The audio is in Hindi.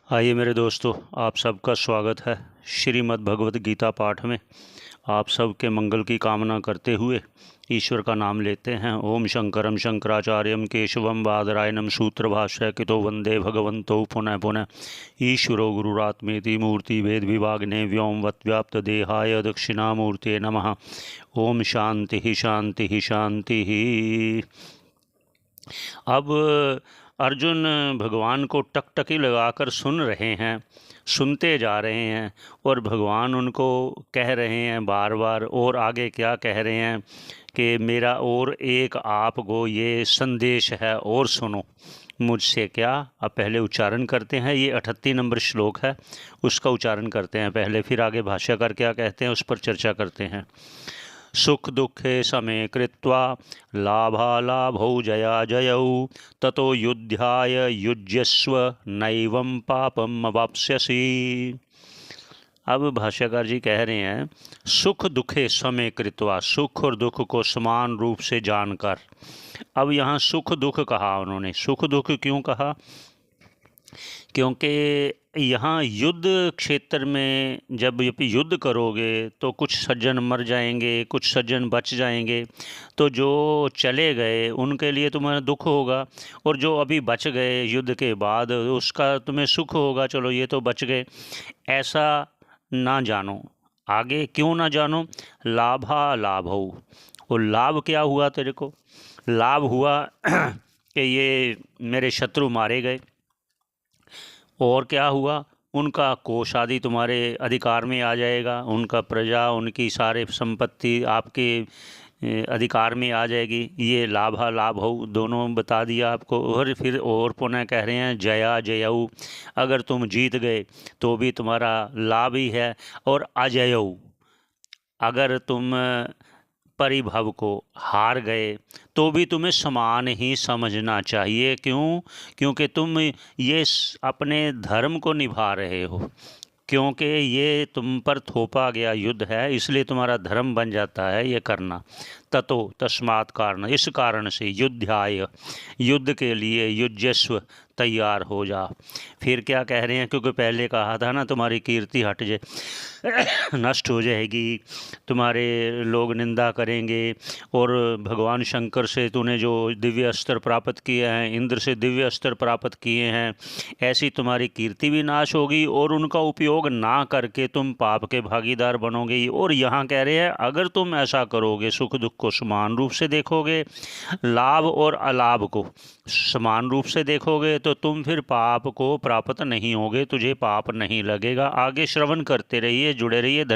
आइए मेरे दोस्तों, आप सबका स्वागत है श्रीमद् भगवत गीता पाठ में। आप सबके मंगल की कामना करते हुए ईश्वर का नाम लेते हैं। ओम शंकरम शंकराचार्यम केशवम बादरायणम सूत्र भाष्य कितो वंदे भगवंतो पुनः पुनः। ईश्वरो गुरुरात्मेति मूर्ति भेद विभागने व्योमवत् व्याप्त देहाय दक्षिणामूर्ते नमः। ओम शांति शांति शांति। अब अर्जुन भगवान को टकटकी लगाकर सुन रहे हैं, सुनते जा रहे हैं, और भगवान उनको कह रहे हैं बार बार, और आगे क्या कह रहे हैं कि मेरा और एक आपको ये संदेश है और सुनो। मुझसे क्या? अब पहले उच्चारण करते हैं, ये 38 नंबर श्लोक है, उसका उच्चारण करते हैं पहले, फिर आगे भाष्यकार क्या कहते हैं उस पर चर्चा करते हैं। सुख दुखे समे कृत्वा लाभालाभौ जया जयौ ततो युद्धाय युज्यस्व नैवं पापम अवाप्स्यसि। अब भाष्यकार जी कह रहे हैं सुख दुखे समे कृत्वा, सुख और दुख को समान रूप से जानकर। अब यहाँ सुख दुख कहा उन्होंने। सुख दुख क्यों कहा? क्योंकि यहाँ युद्ध क्षेत्र में जब युद्ध करोगे तो कुछ सज्जन मर जाएंगे, कुछ सज्जन बच जाएंगे, तो जो चले गए उनके लिए तुम्हें दुख होगा, और जो अभी बच गए युद्ध के बाद उसका तुम्हें सुख होगा, चलो ये तो बच गए। ऐसा ना जानो। आगे क्यों ना जानो? लाभा लाभ हो। और लाभ क्या हुआ तेरे को? लाभ हुआ कि ये मेरे शत्रु मारे गए, और क्या हुआ? उनका कोष आदि तुम्हारे अधिकार में आ जाएगा, उनका प्रजा, उनकी सारे संपत्ति आपके अधिकार में आ जाएगी। ये लाभा लाभ हो दोनों बता दिया आपको। और फिर और पुनः कह रहे हैं जया जयऊ, अगर तुम जीत गए तो भी तुम्हारा लाभ ही है, और अजयऊ, अगर तुम परिभव को हार गए तो भी तुम्हें समान ही समझना चाहिए। क्यों? क्योंकि तुम ये अपने धर्म को निभा रहे हो, क्योंकि ये तुम पर थोपा गया युद्ध है, इसलिए तुम्हारा धर्म बन जाता है ये करना। ततो तस्मात् कारण, इस कारण से युद्धाय, युद्ध के लिए युज्यस्व, तैयार हो जा। फिर क्या कह रहे हैं? क्योंकि पहले कहा था ना तुम्हारी कीर्ति हट जाए नष्ट हो जाएगी, तुम्हारे लोग निंदा करेंगे, और भगवान शंकर से तूने जो दिव्य अस्त्र प्राप्त किए हैं, इंद्र से दिव्य अस्त्र प्राप्त किए हैं, ऐसी तुम्हारी कीर्ति भी नाश होगी, और उनका उपयोग ना करके तुम पाप के भागीदार बनोगे। और यहाँ कह रहे हैं अगर तुम ऐसा करोगे, सुख दुख को समान रूप से देखोगे, लाभ और अलाभ को समान रूप से देखोगे, तो तुम फिर पाप को प्राप्त नहीं होगे, तुझे पाप नहीं लगेगा। आगे श्रवण करते रहिए, जुड़े रहिए। धन्यवाद।